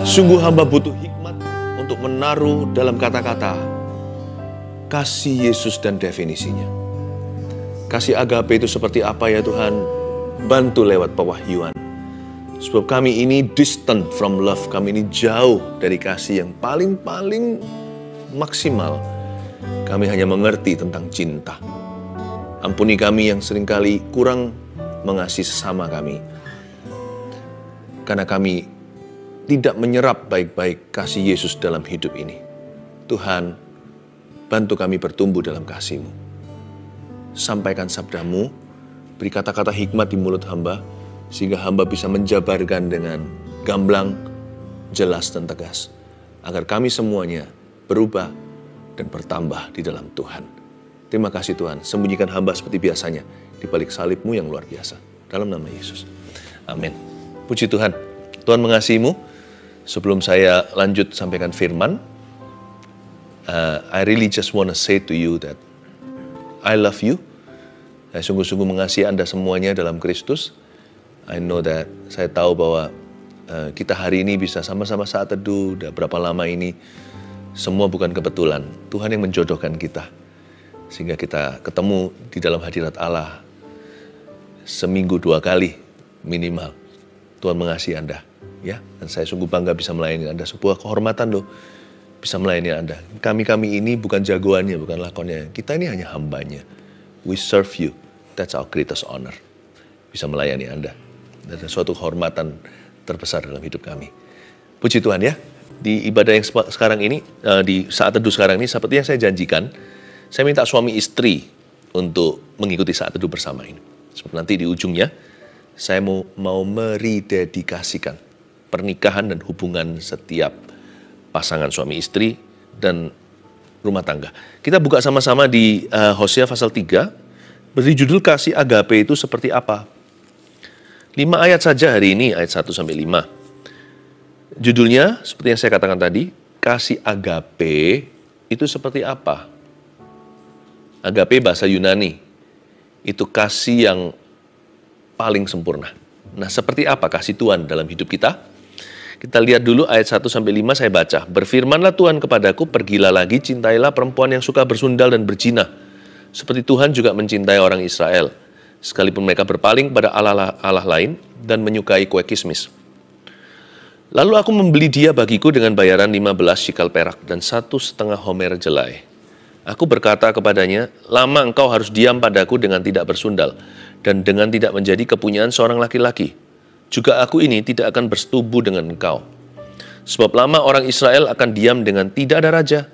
Sungguh hamba butuh hikmat untuk menaruh dalam kata-kata kasih Yesus dan definisinya. Kasih agape itu seperti apa ya Tuhan? Bantu lewat pewahyuan. Sebab kami ini distant from love, kami ini jauh dari kasih yang paling maksimal. Kami hanya mengerti tentang cinta. Ampuni kami yang seringkali kurang mengasihi sesama kami. Karena kami tidak menyerap baik-baik kasih Yesus dalam hidup ini. Tuhan, bantu kami bertumbuh dalam kasih-Mu. Sampaikan sabda-Mu, beri kata-kata hikmat di mulut hamba, sehingga hamba bisa menjabarkan dengan gamblang, jelas dan tegas. Agar kami semuanya berubah dan bertambah di dalam Tuhan. Terima kasih Tuhan, sembunyikan hamba seperti biasanya di balik salib-Mu yang luar biasa. Dalam nama Yesus. Amin. Puji Tuhan. Tuhan mengasihi-Mu. Sebelum saya lanjut sampaikan firman, I really just want to say to you that I love you. Saya sungguh-sungguh mengasihi Anda semuanya dalam Kristus. I know that, saya tahu bahwa kita hari ini bisa sama-sama saat teduh, udah berapa lama ini, semua bukan kebetulan. Tuhan yang menjodohkan kita. Sehingga kita ketemu di dalam hadirat Allah seminggu 2 kali minimal. Tuhan mengasihi Anda. Ya, dan saya sungguh bangga bisa melayani Anda. Sebuah kehormatan loh, bisa melayani Anda. Kami ini bukan jagoannya, bukan lakonnya. Kita ini hanya hambanya. We serve you. That's our greatest honor. Bisa melayani Anda. Dan suatu kehormatan terbesar dalam hidup kami. Puji Tuhan ya. Di ibadah yang sekarang ini, di saat teduh sekarang ini, seperti yang saya janjikan, saya minta suami istri untuk mengikuti saat teduh bersama ini. Sebab nanti di ujungnya, saya mau meridedikasikan pernikahan dan hubungan setiap pasangan suami istri dan rumah tangga. Kita buka sama-sama di Hosea pasal 3, beri judul kasih agape itu seperti apa. 5 ayat saja hari ini, ayat 1-5. Judulnya, seperti yang saya katakan tadi, kasih agape itu seperti apa? Agape bahasa Yunani, itu kasih yang paling sempurna. Nah, seperti apa kasih Tuhan dalam hidup kita? Kita lihat dulu ayat 1-5 saya baca. Berfirmanlah Tuhan kepadaku, pergilah lagi, cintailah perempuan yang suka bersundal dan berzina. Seperti Tuhan juga mencintai orang Israel, sekalipun mereka berpaling pada Allah lain dan menyukai kue kismis. Lalu aku membeli dia bagiku dengan bayaran 15 shikal perak dan 1,5 homer jelai. Aku berkata kepadanya, lama engkau harus diam padaku dengan tidak bersundal, dan dengan tidak menjadi kepunyaan seorang laki-laki. Juga aku ini tidak akan bersetubuh dengan engkau. Sebab lama orang Israel akan diam dengan tidak ada raja,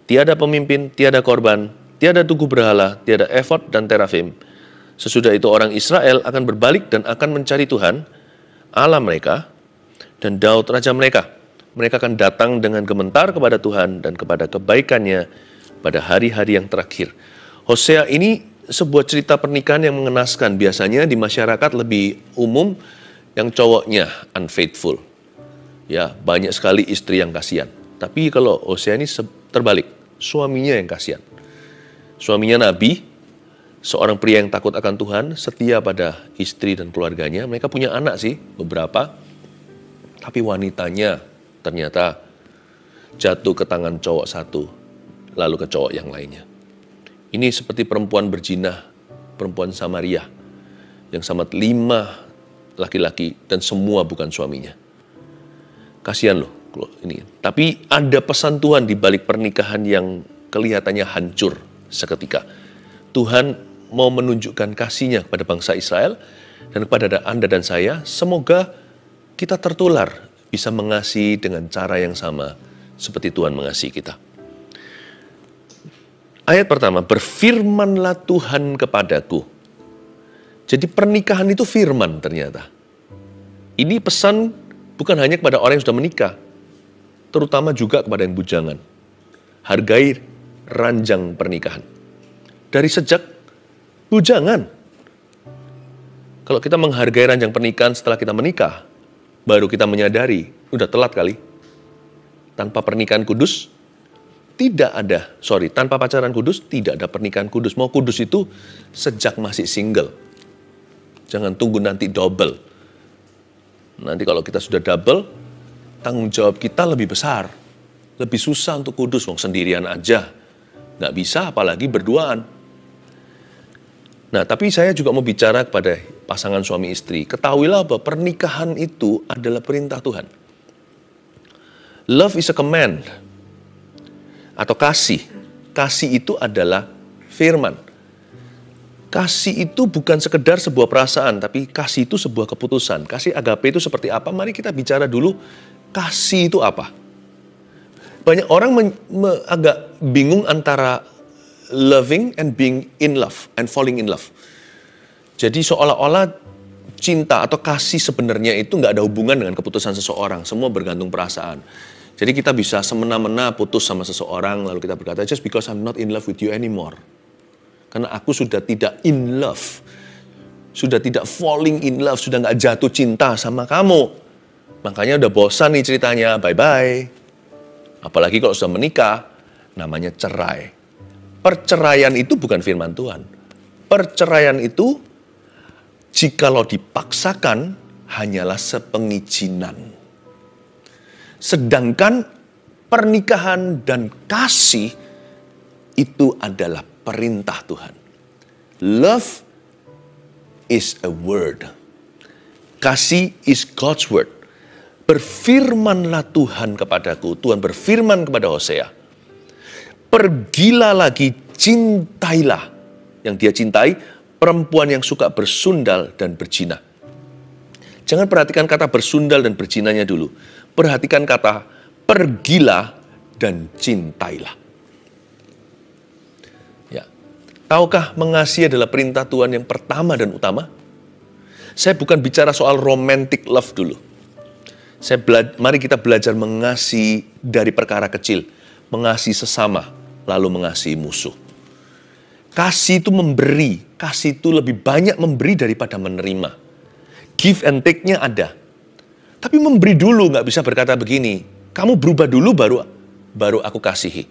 tiada pemimpin, tiada korban, tiada tugu berhala, tiada efod dan terafim. Sesudah itu orang Israel akan berbalik dan akan mencari Tuhan, Allah mereka, dan Daud raja mereka. Mereka akan datang dengan gementar kepada Tuhan dan kepada kebaikannya pada hari-hari yang terakhir. Hosea ini sebuah cerita pernikahan yang mengenaskan. Biasanya di masyarakat lebih umum yang cowoknya unfaithful. Ya, banyak sekali istri yang kasihan. Tapi kalau Hosea ini terbalik, suaminya yang kasihan. Suaminya nabi, seorang pria yang takut akan Tuhan, setia pada istri dan keluarganya. Mereka punya anak sih, beberapa. Tapi wanitanya ternyata jatuh ke tangan cowok satu, lalu ke cowok yang lainnya. Ini seperti perempuan berzina, perempuan Samaria, yang sama 5 laki-laki dan semua bukan suaminya. Kasihan loh ini. Tapi ada pesan Tuhan di balik pernikahan yang kelihatannya hancur seketika. Tuhan mau menunjukkan kasih-Nya kepada bangsa Israel dan kepada Anda dan saya. Semoga kita tertular bisa mengasihi dengan cara yang sama seperti Tuhan mengasihi kita. Ayat pertama, berfirmanlah Tuhan kepadaku. Jadi pernikahan itu firman ternyata. Ini pesan bukan hanya kepada orang yang sudah menikah, terutama juga kepada yang bujangan. Hargai ranjang pernikahan. Dari sejak bujangan. Kalau kita menghargai ranjang pernikahan setelah kita menikah, baru kita menyadari, udah telat kali. Tanpa pernikahan kudus, tanpa pacaran kudus, tidak ada pernikahan kudus. Mau kudus itu sejak masih single. Jangan tunggu nanti double. Nanti kalau kita sudah double, tanggung jawab kita lebih besar. Lebih susah untuk kudus, wong sendirian aja. Nggak bisa, apalagi berduaan. Nah, tapi saya juga mau bicara kepada pasangan suami istri. Ketahuilah bahwa pernikahan itu adalah perintah Tuhan. Love is a command. Atau kasih. Kasih itu adalah firman. Kasih itu bukan sekedar sebuah perasaan, tapi kasih itu sebuah keputusan. Kasih agape itu seperti apa? Mari kita bicara dulu, kasih itu apa? Banyak orang agak bingung antara loving and being in love, and falling in love. Jadi seolah-olah cinta atau kasih sebenarnya itu nggak ada hubungan dengan keputusan seseorang. Semua bergantung perasaan. Jadi kita bisa semena-mena putus sama seseorang, lalu kita berkata, just because I'm not in love with you anymore. Karena aku sudah tidak in love. Sudah tidak falling in love. Sudah gak jatuh cinta sama kamu. Makanya udah bosan nih ceritanya. Bye-bye. Apalagi kalau sudah menikah. Namanya cerai. Perceraian itu bukan firman Tuhan. Perceraian itu jikalau dipaksakan hanyalah sepengizinan. Sedangkan pernikahan dan kasih itu adalah perintah Tuhan. Love is a word. Kasih is God's word. Berfirmanlah Tuhan kepadaku. Tuhan berfirman kepada Hosea. Pergilah lagi, cintailah. Yang dia cintai, perempuan yang suka bersundal dan berzina. Jangan perhatikan kata bersundal dan berzinanya dulu. Perhatikan kata pergilah dan cintailah. Tahukah mengasihi adalah perintah Tuhan yang pertama dan utama? Saya bukan bicara soal romantic love dulu. Mari kita belajar mengasihi dari perkara kecil. Mengasihi sesama, lalu mengasihi musuh. Kasih itu memberi. Kasih itu lebih banyak memberi daripada menerima. Give and take-nya ada. Tapi memberi dulu, nggak bisa berkata begini. Kamu berubah dulu, baru aku kasihi.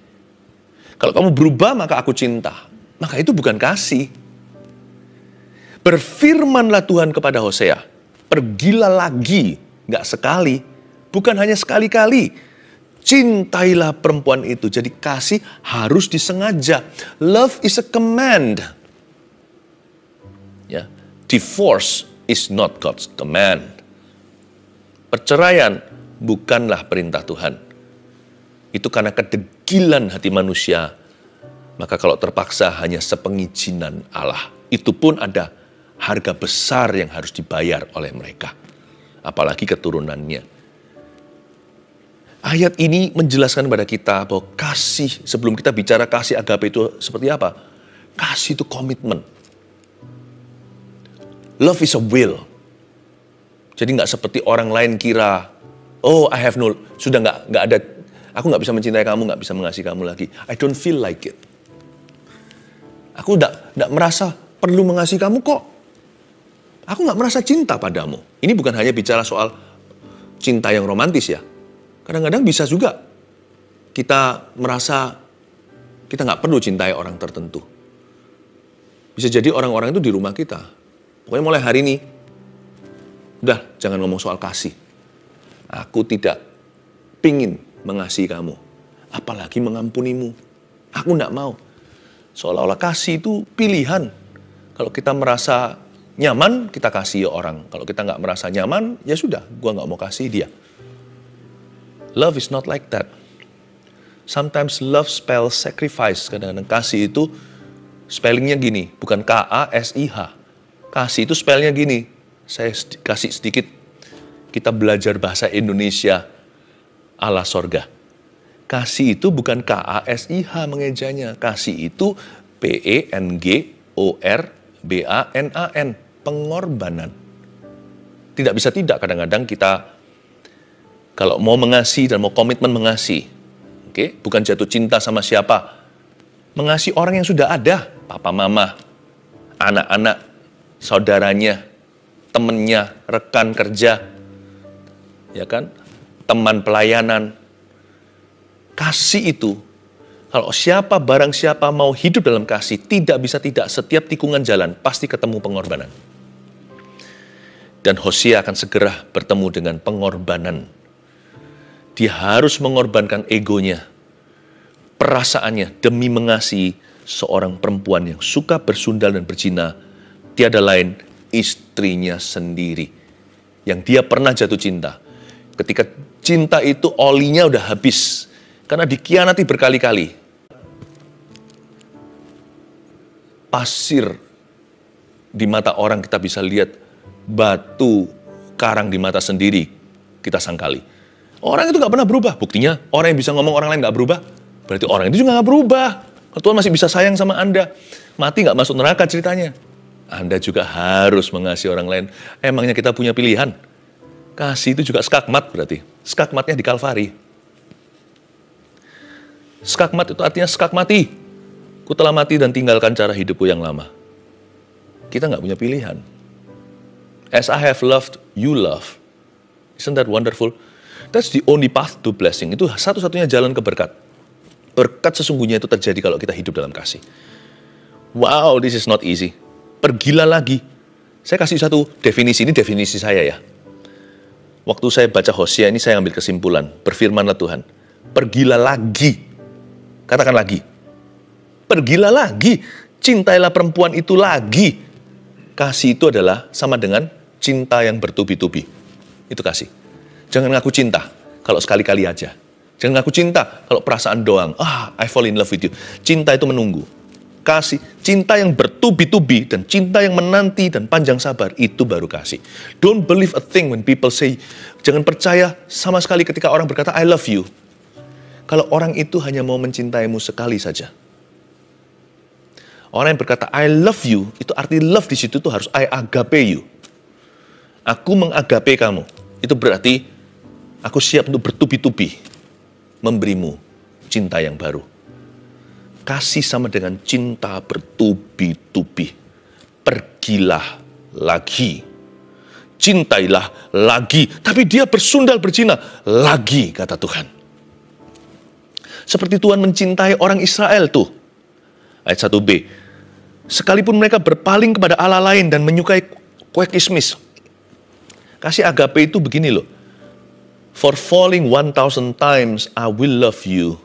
Kalau kamu berubah, maka aku cinta. Maka itu bukan kasih. Berfirmanlah Tuhan kepada Hosea. Pergilah lagi. Nggak sekali. Bukan hanya sekali-kali. Cintailah perempuan itu. Jadi kasih harus disengaja. Love is a command. Ya. Divorce is not God's command. Perceraian bukanlah perintah Tuhan. Itu karena kedegilan hati manusia. Maka kalau terpaksa hanya sepengizinan Allah. Itu pun ada harga besar yang harus dibayar oleh mereka. Apalagi keturunannya. Ayat ini menjelaskan kepada kita bahwa kasih, sebelum kita bicara kasih agape itu seperti apa? Kasih itu komitmen. Love is a will. Jadi nggak seperti orang lain kira, oh I have no, sudah nggak ada, aku nggak bisa mencintai kamu, nggak bisa mengasihi kamu lagi. I don't feel like it. Aku tidak merasa perlu mengasihi kamu kok. Aku nggak merasa cinta padamu. Ini bukan hanya bicara soal cinta yang romantis ya. Kadang-kadang bisa juga kita merasa kita nggak perlu cintai orang tertentu. Bisa jadi orang-orang itu di rumah kita. Pokoknya mulai hari ini, udah jangan ngomong soal kasih. Aku tidak pingin mengasihi kamu. Apalagi mengampunimu. Aku nggak mau. Seolah-olah kasih itu pilihan. Kalau kita merasa nyaman, kita kasih orang. Kalau kita nggak merasa nyaman, ya sudah, gua nggak mau kasih dia. Love is not like that. Sometimes love spells sacrifice. Kadang-kadang kasih itu spellingnya gini, bukan K-A-S-I-H. Kasih itu spellnya gini. Saya kasih sedikit, kita belajar bahasa Indonesia ala sorga. Kasih itu bukan K-A-S-I-H mengejanya. Kasih itu P-E-N-G-O-R-B-A-N-A-N. Pengorbanan. Tidak bisa tidak, kadang-kadang kita kalau mau mengasihi dan mau komitmen mengasihi. Oke, bukan jatuh cinta sama siapa. Mengasihi orang yang sudah ada. Papa, mama, anak-anak, saudaranya, temannya, rekan kerja. Ya kan? Teman pelayanan. Kasih itu, kalau barang siapa mau hidup dalam kasih, tidak bisa tidak, setiap tikungan jalan pasti ketemu pengorbanan. Dan Hosea akan segera bertemu dengan pengorbanan. Dia harus mengorbankan egonya, perasaannya demi mengasihi seorang perempuan yang suka bersundal dan berzina, tiada lain istrinya sendiri, yang dia pernah jatuh cinta. Ketika cinta itu olinya udah habis, karena dikhianati berkali-kali. Pasir di mata orang kita bisa lihat, batu karang di mata sendiri kita sangkali. Orang itu gak pernah berubah. Buktinya orang yang bisa ngomong orang lain gak berubah, berarti orang itu juga gak berubah. Tuhan masih bisa sayang sama Anda. Mati gak masuk neraka ceritanya. Anda juga harus mengasihi orang lain. Emangnya kita punya pilihan? Kasih itu juga skakmat berarti. Skakmatnya di Kalvari. Skakmat itu artinya skak mati. Ku telah mati dan tinggalkan cara hidupku yang lama. Kita gak punya pilihan. As I have loved, you love. Isn't that wonderful? That's the only path to blessing. Itu satu-satunya jalan ke berkat. Berkat sesungguhnya itu terjadi kalau kita hidup dalam kasih. Wow, this is not easy. Pergilah lagi. Saya kasih satu definisi, ini definisi saya ya. Waktu saya baca Hosea ini saya ambil kesimpulan. Berfirmanlah Tuhan. Pergilah lagi. Katakan lagi. Pergilah lagi. Cintailah perempuan itu lagi. Kasih itu adalah sama dengan cinta yang bertubi-tubi. Itu kasih. Jangan ngaku cinta kalau sekali-kali aja. Jangan ngaku cinta kalau perasaan doang. I fall in love with you. Cinta itu menunggu. Kasih, cinta yang bertubi-tubi dan cinta yang menanti dan panjang sabar, itu baru kasih. Don't believe a thing when people say, jangan percaya sama sekali ketika orang berkata, I love you. Kalau orang itu hanya mau mencintaimu sekali saja. Orang yang berkata, I love you, itu arti love di situ tuh harus I agape you. Aku mengagape kamu. Itu berarti aku siap untuk bertubi-tubi memberimu cinta yang baru. Kasih sama dengan cinta bertubi-tubi. Pergilah lagi. Cintailah lagi. Tapi dia bersundal berzina lagi, kata Tuhan. Seperti Tuhan mencintai orang Israel tuh. Ayat 1b. Sekalipun mereka berpaling kepada Allah lain dan menyukai kue kismis. Kasih agape itu begini loh. For falling 1,000 times, I will love you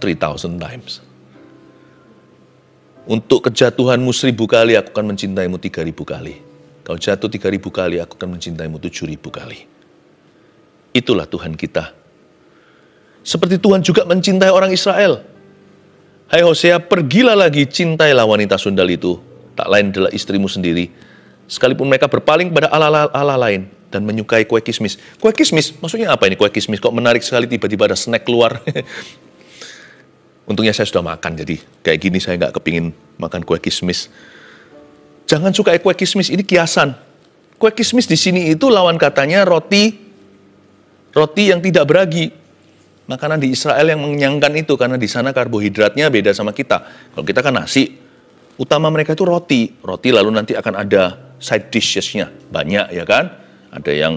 3,000 times. Untuk kejatuhanmu 1,000 kali, aku akan mencintaimu 3,000 kali. Kau jatuh 3,000 kali, aku akan mencintaimu 7,000 kali. Itulah Tuhan kita. Seperti Tuhan juga mencintai orang Israel. Hai Hosea, pergilah lagi, cintailah wanita sundal itu. Tak lain adalah istrimu sendiri. Sekalipun mereka berpaling kepada Allah lain dan menyukai kue kismis. Kue kismis, maksudnya apa ini kue kismis? Kok menarik sekali tiba-tiba ada snack keluar. Untungnya saya sudah makan, jadi kayak gini saya nggak kepingin makan kue kismis. Jangan suka kue kismis, ini kiasan. Kue kismis di sini itu lawan katanya roti yang tidak beragi. Makanan di Israel yang mengenyangkan itu, karena di sana karbohidratnya beda sama kita. Kalau kita kan nasi, utama mereka itu roti. Roti lalu nanti akan ada side dishes-nya, banyak ya kan. Ada yang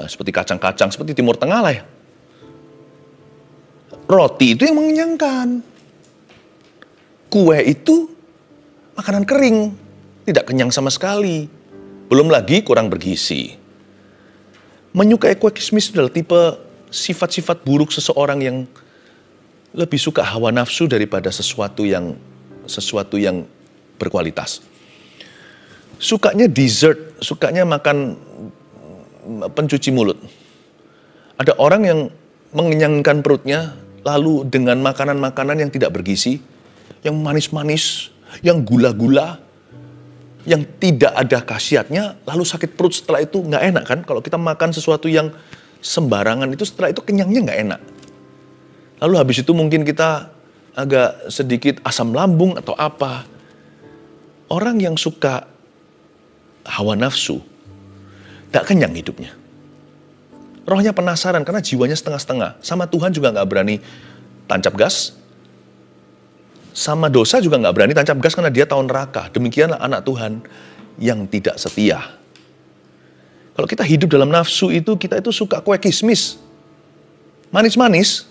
seperti kacang-kacang, seperti Timur Tengah lah ya. Roti itu yang mengenyangkan. Kue itu makanan kering, tidak kenyang sama sekali. Belum lagi kurang bergizi. Menyukai kue kismis adalah tipe sifat-sifat buruk seseorang yang lebih suka hawa nafsu daripada sesuatu yang berkualitas. Sukanya dessert, sukanya makan pencuci mulut. Ada orang yang mengenyangkan perutnya, lalu dengan makanan-makanan yang tidak bergizi, yang manis-manis, yang gula-gula, yang tidak ada khasiatnya, lalu sakit perut setelah itu nggak enak kan? Kalau kita makan sesuatu yang sembarangan itu setelah itu kenyangnya nggak enak. Lalu habis itu mungkin kita agak sedikit asam lambung atau apa. Orang yang suka hawa nafsu, nggak kenyang hidupnya. Rohnya penasaran karena jiwanya setengah-setengah. Sama Tuhan juga nggak berani tancap gas. Sama dosa juga nggak berani tancap gas karena dia tahu neraka. Demikianlah anak Tuhan yang tidak setia. Kalau kita hidup dalam nafsu itu, kita itu suka kue kismis. Manis-manis,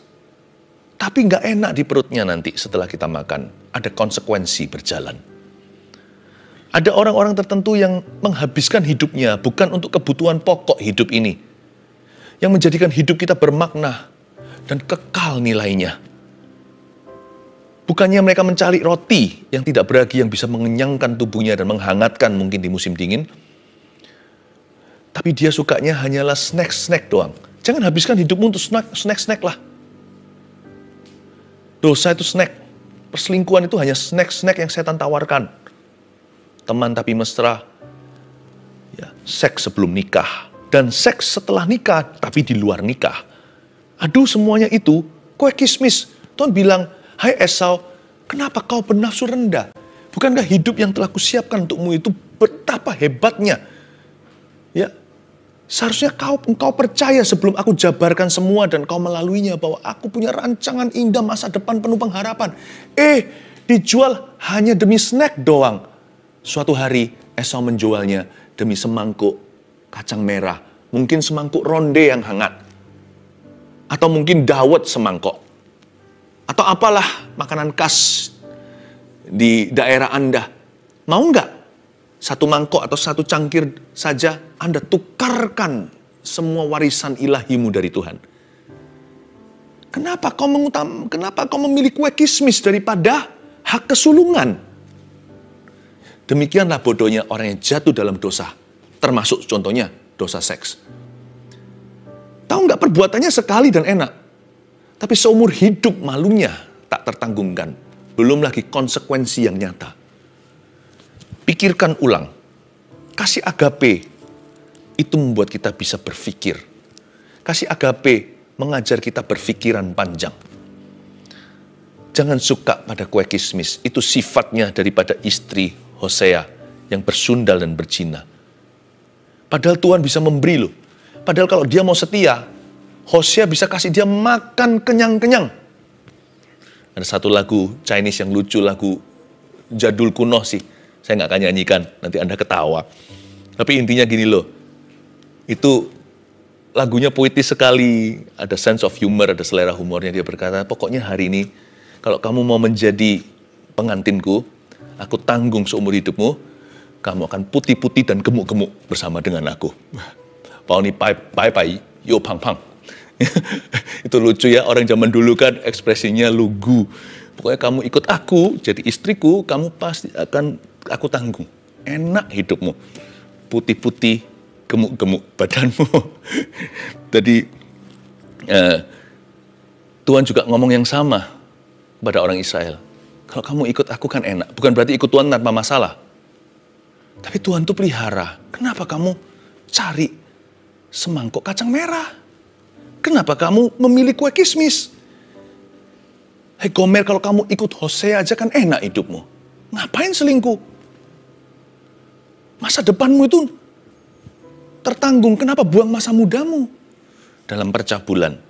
tapi nggak enak di perutnya nanti setelah kita makan. Ada konsekuensi berjalan. Ada orang-orang tertentu yang menghabiskan hidupnya bukan untuk kebutuhan pokok hidup ini. yang menjadikan hidup kita bermakna dan kekal nilainya. Bukannya mereka mencari roti yang tidak beragi yang bisa mengenyangkan tubuhnya dan menghangatkan mungkin di musim dingin. Tapi dia sukanya hanyalah snack-snack doang. Jangan habiskan hidupmu untuk snack-snack lah. Dosa itu snack. Perselingkuhan itu hanya snack-snack yang setan tawarkan. Teman tapi mesra. Ya, seks sebelum nikah. Dan seks setelah nikah, tapi di luar nikah. Aduh, semuanya itu kue kismis. Tuhan bilang, hai Esau, kenapa kau bernafsu rendah? Bukankah hidup yang telah kusiapkan untukmu itu betapa hebatnya? Ya, seharusnya engkau percaya sebelum aku jabarkan semua dan kau melaluinya bahwa aku punya rancangan indah masa depan penuh pengharapan. Dijual hanya demi snack doang. Suatu hari Esau menjualnya demi semangkuk kacang merah, mungkin semangkuk ronde yang hangat, atau mungkin dawet semangkok, atau apalah makanan khas di daerah Anda. Mau nggak satu mangkok atau satu cangkir saja Anda tukarkan semua warisan ilahimu dari Tuhan? Kenapa kau memilih kue kismis daripada hak kesulungan? Demikianlah bodohnya orang yang jatuh dalam dosa. Termasuk contohnya dosa seks. Tahu nggak, perbuatannya sekali dan enak. Tapi seumur hidup malunya tak tertanggungkan. Belum lagi konsekuensi yang nyata. Pikirkan ulang. Kasih agape itu membuat kita bisa berpikir. Kasih agape mengajar kita berpikiran panjang. Jangan suka pada kue kismis. Itu sifatnya daripada istri Hosea yang bersundal dan berzina. Padahal Tuhan bisa memberi loh. Padahal kalau dia mau setia, Hosea bisa kasih dia makan kenyang-kenyang. Ada satu lagu Chinese yang lucu, lagu jadul kuno sih. Saya nggak akan nyanyikan, nanti Anda ketawa. Tapi intinya gini loh, itu lagunya puitis sekali, ada sense of humor, ada selera humornya. Dia berkata, pokoknya hari ini, kalau kamu mau menjadi pengantinku, aku tanggung seumur hidupmu, kamu akan putih-putih dan gemuk-gemuk bersama dengan aku. Pao ni pai, yo pang-pang. Itu lucu ya, orang zaman dulu kan ekspresinya lugu. Pokoknya kamu ikut aku, jadi istriku, kamu pasti akan aku tanggung. Enak hidupmu. Putih-putih, gemuk-gemuk badanmu. Jadi, Tuhan juga ngomong yang sama pada orang Israel. Kalau kamu ikut aku kan enak. Bukan berarti ikut Tuhan tanpa masalah. Tapi Tuhan tuh pelihara. Kenapa kamu cari semangkuk kacang merah? Kenapa kamu memilih kue kismis? Hei Gomer, kalau kamu ikut Hosea aja kan enak hidupmu. Ngapain selingkuh? Masa depanmu itu tertanggung. Kenapa buang masa mudamu? Dalam percabulan.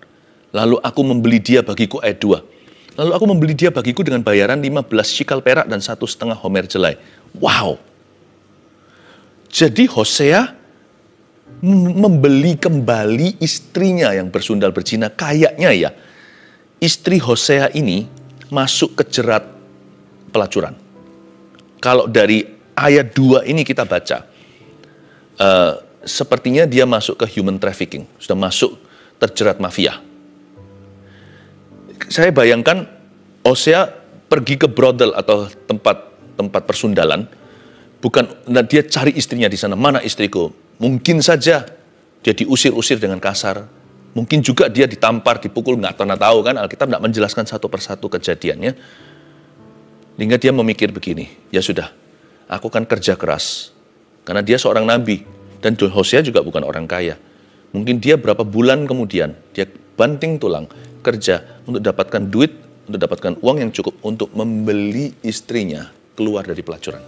Lalu aku membeli dia bagiku, ayat 2. Lalu aku membeli dia bagiku dengan bayaran 15 shikal perak dan 1,5 homer jelai. Wow! Jadi Hosea membeli kembali istrinya yang bersundal berzina. Kayaknya ya, istri Hosea ini masuk ke jerat pelacuran. Kalau dari ayat 2 ini kita baca, sepertinya dia masuk ke human trafficking. Sudah masuk terjerat mafia. Saya bayangkan Hosea pergi ke brothel atau tempat persundalan. Nah dia cari istrinya di sana. Mana istriku? Mungkin saja dia diusir-usir dengan kasar. Mungkin juga dia ditampar, dipukul, nggak pernah tahu kan. Alkitab nggak menjelaskan satu persatu kejadiannya. Hingga dia memikir begini, ya sudah, aku kan kerja keras. Karena dia seorang nabi. Dan Hosea juga bukan orang kaya. Mungkin dia berapa bulan kemudian, dia banting tulang, kerja untuk dapatkan duit, untuk dapatkan uang yang cukup untuk membeli istrinya keluar dari pelacuran.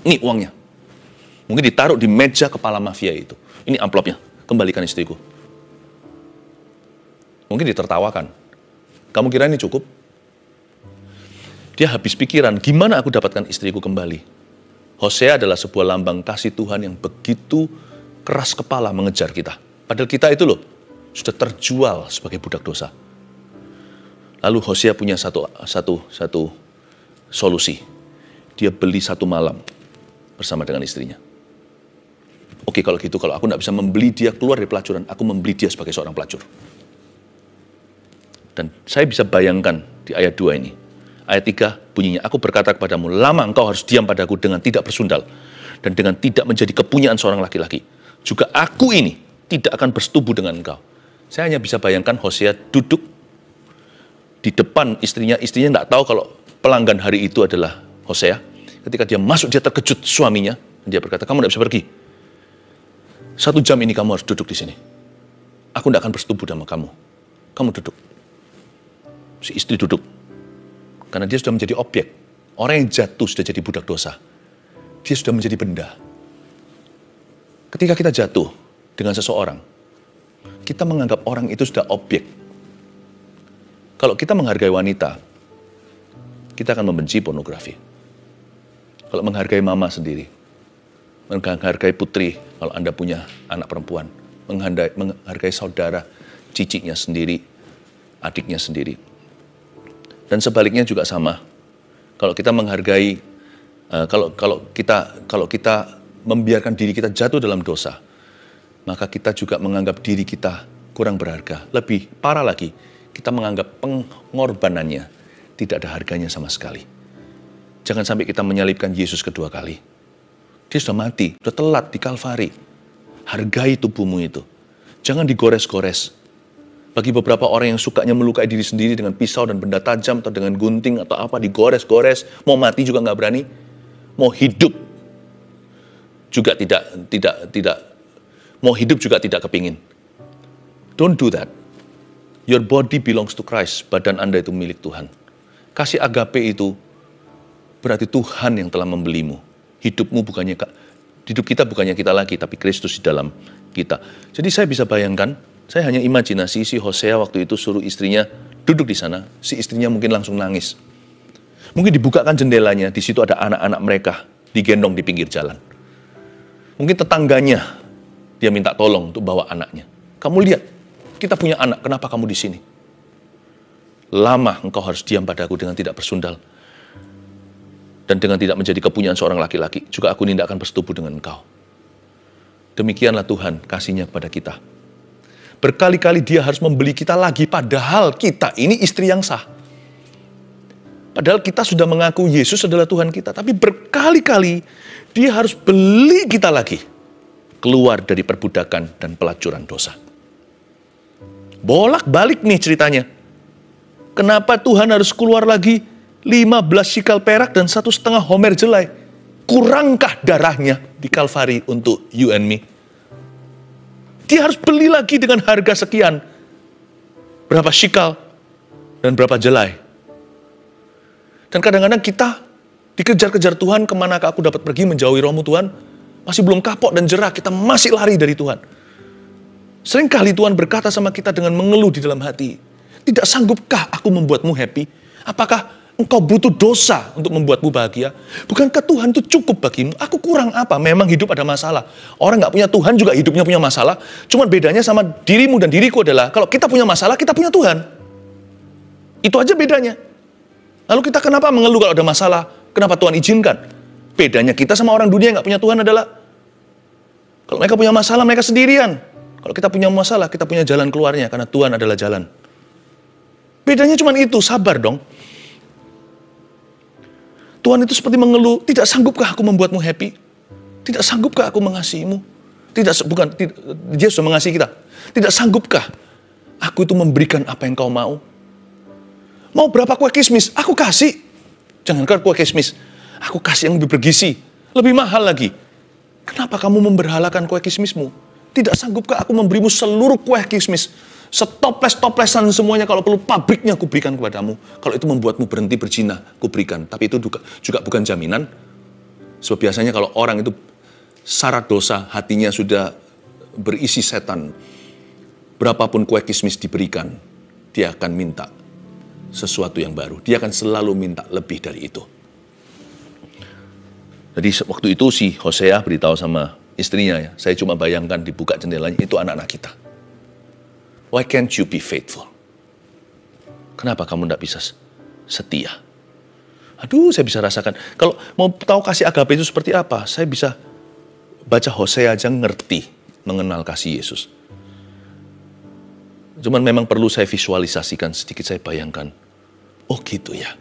Ini uangnya. Mungkin ditaruh di meja kepala mafia itu. Ini amplopnya, kembalikan istriku. Mungkin ditertawakan. Kamu kira ini cukup? Dia habis pikiran, gimana aku dapatkan istriku kembali? Hosea adalah sebuah lambang kasih Tuhan yang begitu keras kepala mengejar kita. Padahal kita itu loh, sudah terjual sebagai budak dosa. Lalu Hosea punya satu solusi. Dia beli 1 malam bersama dengan istrinya. Oke, kalau gitu, kalau aku tidak bisa membeli dia keluar dari pelacuran, aku membeli dia sebagai seorang pelacur. Dan saya bisa bayangkan di ayat 2 ini. Ayat 3 bunyinya, aku berkata kepadamu, lama engkau harus diam padaku dengan tidak bersundal, dan dengan tidak menjadi kepunyaan seorang laki-laki. Juga aku ini tidak akan bersetubuh dengan engkau. Saya hanya bisa bayangkan Hosea duduk di depan istrinya tidak tahu kalau pelanggan hari itu adalah Hosea. Ketika dia masuk, dia terkejut suaminya. Dia berkata, kamu tidak bisa pergi. 1 jam ini kamu harus duduk di sini. Aku tidak akan bersetubuh sama kamu. Kamu duduk. Si istri duduk. Karena dia sudah menjadi objek. Orang yang jatuh sudah jadi budak dosa. Dia sudah menjadi benda. Ketika kita jatuh dengan seseorang, kita menganggap orang itu sudah objek. Kalau kita menghargai wanita, kita akan membenci pornografi. Kalau menghargai mama sendiri, menghargai putri, kalau Anda punya anak perempuan, menghargai saudara, ciciknya sendiri, adiknya sendiri. Dan sebaliknya juga sama. Kalau kita menghargai, kalau kita membiarkan diri kita jatuh dalam dosa, maka kita juga menganggap diri kita kurang berharga. Lebih parah lagi, kita menganggap pengorbanannya tidak ada harganya sama sekali. Jangan sampai kita menyalibkan Yesus kedua kali. Dia sudah mati, sudah telat di Kalvari. Hargai tubuhmu itu. Jangan digores-gores. Bagi beberapa orang yang sukanya melukai diri sendiri dengan pisau dan benda tajam atau dengan gunting atau apa, digores-gores, mau mati juga nggak berani, mau hidup juga tidak mau hidup juga tidak kepingin. Don't do that. Your body belongs to Christ. Badan Anda itu milik Tuhan. Kasih agape itu berarti Tuhan yang telah membelimu. Hidup kita bukannya kita lagi, tapi Kristus di dalam kita. Jadi saya bisa bayangkan, saya hanya imajinasi si Hosea waktu itu suruh istrinya duduk di sana. Si istrinya mungkin langsung nangis. Mungkin dibukakan jendelanya, di situ ada anak-anak mereka digendong di pinggir jalan. Mungkin tetangganya dia minta tolong untuk bawa anaknya. Kamu lihat, kita punya anak, kenapa kamu di sini? Lama engkau harus diam padaku dengan tidak bersundal. Dan dengan tidak menjadi kepunyaan seorang laki-laki. Juga aku tidak akan bersetubuh dengan engkau. Demikianlah Tuhan kasihnya kepada kita. Berkali-kali dia harus membeli kita lagi, padahal kita ini istri yang sah. Padahal kita sudah mengaku Yesus adalah Tuhan kita. Tapi berkali-kali dia harus beli kita lagi. Keluar dari perbudakan dan pelacuran dosa. Bolak-balik nih ceritanya. Kenapa Tuhan harus keluar lagi 15 sikal perak dan 1,5 homer jelai? Kurangkah darahnya di Kalvari untuk you and me? Dia harus beli lagi dengan harga sekian. Berapa sikal dan berapa jelai. Dan kadang-kadang kita dikejar-kejar Tuhan, kemanakah aku dapat pergi menjauhi rohmu Tuhan? Masih belum kapok dan jerah, kita masih lari dari Tuhan. Seringkali Tuhan berkata sama kita dengan mengeluh di dalam hati. Tidak sanggupkah aku membuatmu happy? Apakah engkau butuh dosa untuk membuatmu bahagia? Bukankah Tuhan itu cukup bagimu? Aku kurang apa? Memang hidup ada masalah. Orang nggak punya Tuhan juga hidupnya punya masalah. Cuman bedanya sama dirimu dan diriku adalah, kalau kita punya masalah, kita punya Tuhan. Itu aja bedanya. Lalu kita kenapa mengeluh kalau ada masalah? Kenapa Tuhan izinkan? Bedanya kita sama orang dunia yang nggak punya Tuhan adalah, kalau mereka punya masalah, mereka sendirian. Kalau kita punya masalah, kita punya jalan keluarnya, karena Tuhan adalah jalan. Bedanya cuma itu, sabar dong. Tuhan itu seperti mengeluh, tidak sanggupkah aku membuatmu happy? Tidak sanggupkah aku mengasihimu? Dia sudah mengasihi kita. Tidak sanggupkah aku itu memberikan apa yang kau mau? Mau berapa kue kismis? Aku kasih. Jangankan kue kismis, aku kasih yang lebih bergizi, lebih mahal lagi. Kenapa kamu memberhalakan kue kismismu? Tidak sanggupkah aku memberimu seluruh kue kismis? Setoples-toplesan semuanya, kalau perlu pabriknya aku berikan kepadamu. Kalau itu membuatmu berhenti berzina, aku berikan. Tapi itu juga bukan jaminan. Sebab biasanya kalau orang itu syarat dosa, hatinya sudah berisi setan. Berapapun kue kismis diberikan, dia akan minta sesuatu yang baru. Dia akan selalu minta lebih dari itu. Jadi waktu itu si Hosea beritahu sama istrinya, ya, saya cuma bayangkan dibuka jendelanya, itu anak-anak kita. Why can't you be faithful? Kenapa kamu tidak bisa setia? Aduh, saya bisa rasakan. Kalau mau tahu kasih agape itu seperti apa, saya bisa baca Hosea aja ngerti mengenal kasih Yesus. Cuman memang perlu saya visualisasikan sedikit, saya bayangkan. Oh gitu ya.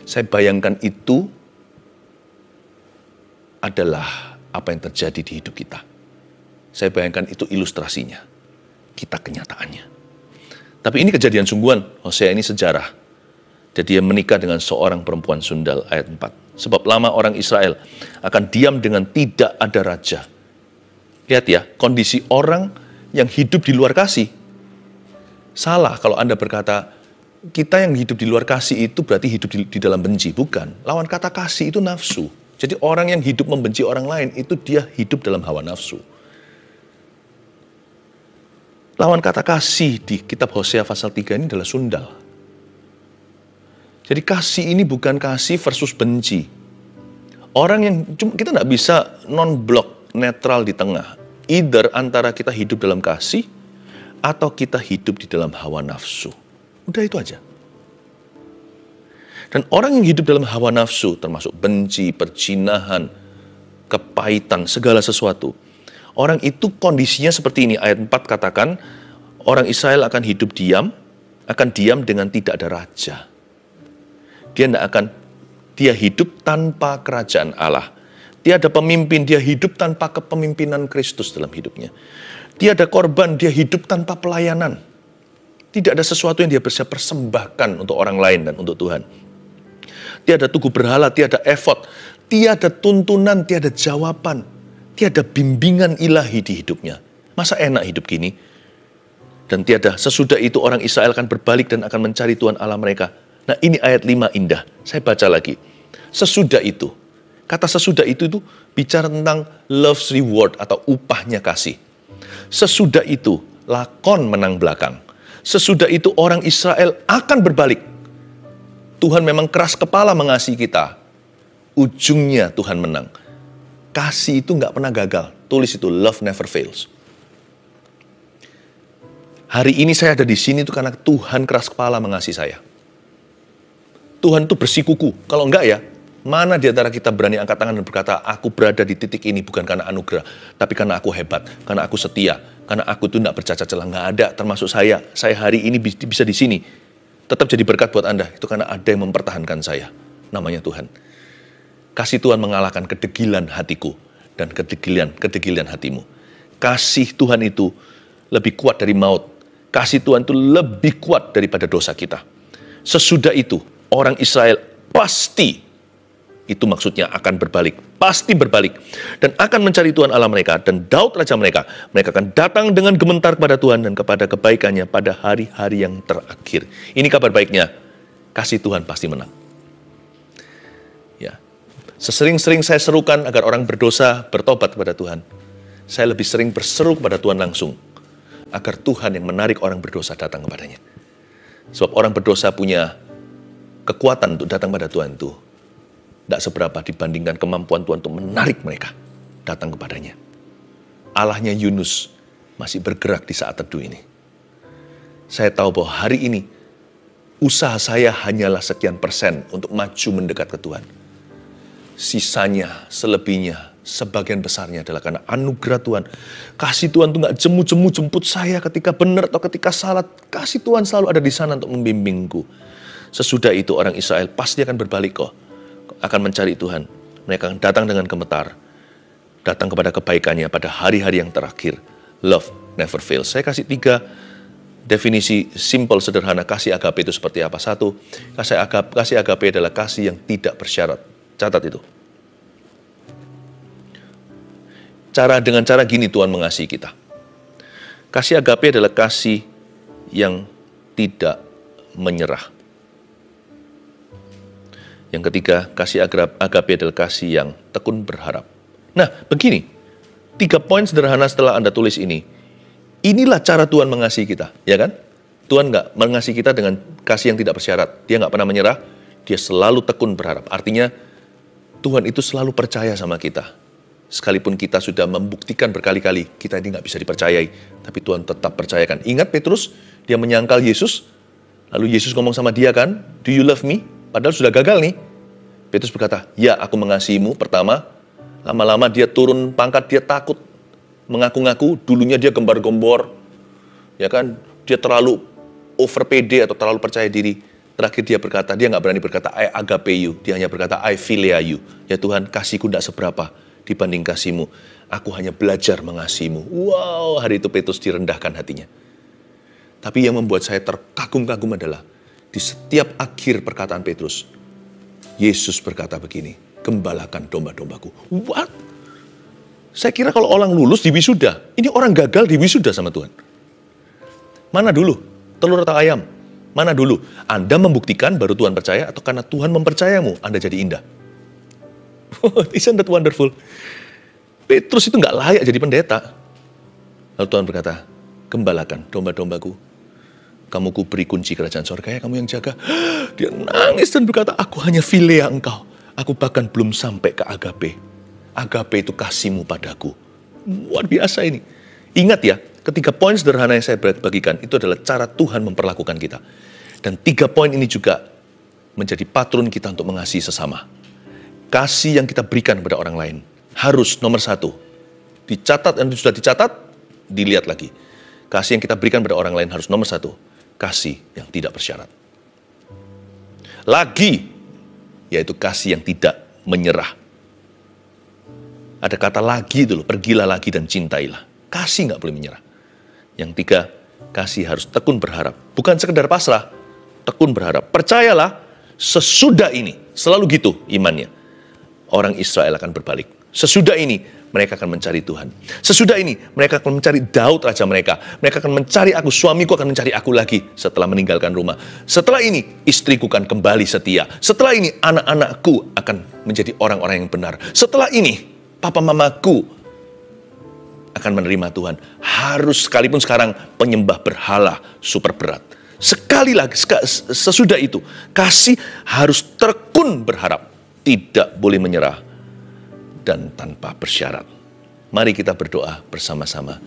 Saya bayangkan itu adalah apa yang terjadi di hidup kita. Saya bayangkan itu ilustrasinya. Kita kenyataannya. Tapi ini kejadian sungguhan. Hosea ini sejarah. Jadi dia menikah dengan seorang perempuan sundal, ayat 4. Sebab lama orang Israel akan diam dengan tidak ada raja. Lihat ya, kondisi orang yang hidup di luar kasih. Salah kalau Anda berkata, kita yang hidup di luar kasih itu berarti hidup di dalam benci. Bukan. Lawan kata kasih itu nafsu. Jadi orang yang hidup membenci orang lain, itu dia hidup dalam hawa nafsu. Lawan kata kasih di kitab Hosea pasal 3 ini adalah sundal. Jadi kasih ini bukan kasih versus benci. Orang yang, kita tidak bisa non-blok, netral di tengah. Either antara kita hidup dalam kasih, atau kita hidup di dalam hawa nafsu. Udah itu aja. Dan orang yang hidup dalam hawa nafsu, termasuk benci, perzinahan, kepahitan, segala sesuatu. Orang itu kondisinya seperti ini. Ayat 4 katakan, orang Israel akan hidup diam, akan diam dengan tidak ada raja. Dia hidup tanpa kerajaan Allah. Tiada pemimpin, dia hidup tanpa kepemimpinan Kristus dalam hidupnya. Tiada korban, dia hidup tanpa pelayanan. Tidak ada sesuatu yang dia bisa persembahkan untuk orang lain dan untuk Tuhan. Tiada tugu berhala, tiada efod, tiada tuntunan, tiada jawaban, tiada bimbingan ilahi di hidupnya. Masa enak hidup gini? Dan tiada, sesudah itu orang Israel akan berbalik dan akan mencari Tuhan Allah mereka. Nah ini ayat 5 indah, saya baca lagi. Sesudah itu, kata sesudah itu bicara tentang love's reward atau upahnya kasih. Sesudah itu, lakon menang belakang. Sesudah itu orang Israel akan berbalik. Tuhan memang keras kepala mengasihi kita. Ujungnya Tuhan menang. Kasih itu nggak pernah gagal. Tulis itu, love never fails. Hari ini saya ada di sini itu karena Tuhan keras kepala mengasihi saya. Tuhan itu bersikuku. Kalau enggak ya, mana di antara kita berani angkat tangan dan berkata, aku berada di titik ini bukan karena anugerah, tapi karena aku hebat, karena aku setia, karena aku itu tidak bercacat celah. Nggak ada, termasuk saya. Saya hari ini bisa di sini. Tetap jadi berkat buat Anda. Itu karena ada yang mempertahankan saya. Namanya Tuhan. Kasih Tuhan mengalahkan kedegilan hatiku dan kedegilan hatimu. Kasih Tuhan itu lebih kuat dari maut. Kasih Tuhan itu lebih kuat daripada dosa kita. Sesudah itu, orang Israel pasti, itu maksudnya akan berbalik, pasti berbalik, dan akan mencari Tuhan Allah mereka, dan Daud Raja mereka. Mereka akan datang dengan gementar kepada Tuhan dan kepada kebaikannya pada hari-hari yang terakhir. Ini kabar baiknya, kasih Tuhan pasti menang. Ya, sesering-sering saya serukan agar orang berdosa bertobat kepada Tuhan. Saya lebih sering berseru kepada Tuhan langsung, agar Tuhan yang menarik orang berdosa datang kepadanya. Sebab orang berdosa punya kekuatan untuk datang pada Tuhan itu tidak seberapa dibandingkan kemampuan Tuhan untuk menarik mereka datang kepadanya. Allahnya Yunus masih bergerak di saat teduh ini. Saya tahu bahwa hari ini usaha saya hanyalah sekian persen untuk maju mendekat ke Tuhan. Sisanya, selebihnya, sebagian besarnya adalah karena anugerah Tuhan. Kasih Tuhan itu gak jemu-jemu jemput saya ketika benar atau ketika salah. Kasih Tuhan selalu ada di sana untuk membimbingku. Sesudah itu orang Israel pasti akan berbalik kok. Akan mencari Tuhan. Mereka akan datang dengan gemetar. Datang kepada kebaikannya pada hari-hari yang terakhir. Love never fails. Saya kasih 3 definisi simple, sederhana. Kasih agape itu seperti apa? 1, kasih agape adalah kasih yang tidak bersyarat. Catat itu. Dengan cara gini Tuhan mengasihi kita. Kasih agape adalah kasih yang tidak menyerah. Yang ketiga, kasih agape adalah kasih yang tekun berharap. Nah, begini. 3 poin sederhana setelah Anda tulis ini. Inilah cara Tuhan mengasihi kita, ya kan? Tuhan nggak mengasihi kita dengan kasih yang tidak bersyarat. Dia nggak pernah menyerah. Dia selalu tekun berharap. Artinya, Tuhan itu selalu percaya sama kita. Sekalipun kita sudah membuktikan berkali-kali, kita ini nggak bisa dipercayai. Tapi Tuhan tetap percayakan. Ingat Petrus, dia menyangkal Yesus. Lalu Yesus ngomong sama dia kan, "Do you love me?" Padahal sudah gagal nih. Petrus berkata, "Ya, aku mengasihimu." Pertama, Lama-lama dia turun pangkat, dia takut. Mengaku-ngaku, dulunya dia gembar-gembor. Ya kan, dia terlalu over pede atau terlalu percaya diri. Terakhir dia berkata, dia nggak berani berkata, I agape you. Dia hanya berkata, I philia you. Ya Tuhan, kasihku tidak seberapa dibanding kasih-Mu. Aku hanya belajar mengasihi-Mu. Wow, hari itu Petrus direndahkan hatinya. Tapi yang membuat saya terkagum-kagum adalah, di setiap akhir perkataan Petrus, Yesus berkata begini, gembalakan domba-dombaku. What? Saya kira kalau orang lulus di wisuda, ini orang gagal di wisuda sama Tuhan. Mana dulu? Telur atau ayam? Mana dulu? Anda membuktikan baru Tuhan percaya, atau karena Tuhan mempercayamu, Anda jadi indah? Isn't that wonderful? Petrus itu nggak layak jadi pendeta. Lalu Tuhan berkata, gembalakan domba-dombaku. Kamu ku beri kunci kerajaan sorga, ya kamu yang jaga. Dia nangis dan berkata, aku hanya philia engkau. Aku bahkan belum sampai ke agape. Agape itu kasih-Mu padaku. Luar biasa ini. Ingat ya, ketiga poin sederhana yang saya bagikan, itu adalah cara Tuhan memperlakukan kita. Dan 3 poin ini juga menjadi patron kita untuk mengasihi sesama. Kasih yang kita berikan kepada orang lain harus nomor 1. Dicatat, dan sudah dicatat, dilihat lagi. Kasih yang kita berikan kepada orang lain harus nomor 1. Kasih yang tidak bersyarat. Lagi, yaitu kasih yang tidak menyerah. Ada kata lagi dulu, pergilah lagi dan cintailah. Kasih nggak boleh menyerah. Yang 3, kasih harus tekun berharap. Bukan sekedar pasrah, tekun berharap. Percayalah, sesudah ini, selalu gitu imannya. Orang Israel akan berbalik. Sesudah ini, mereka akan mencari Tuhan. Sesudah ini, mereka akan mencari Daud raja mereka. Mereka akan mencari aku, suamiku akan mencari aku lagi setelah meninggalkan rumah. Setelah ini, istriku akan kembali setia. Setelah ini, anak-anakku akan menjadi orang-orang yang benar. Setelah ini, papa mamaku akan menerima Tuhan. Harus sekalipun sekarang penyembah berhala super berat. Sekali lagi, sesudah itu, kasih harus tekun berharap. Tidak boleh menyerah. Dan tanpa bersyarat. Mari kita berdoa bersama-sama.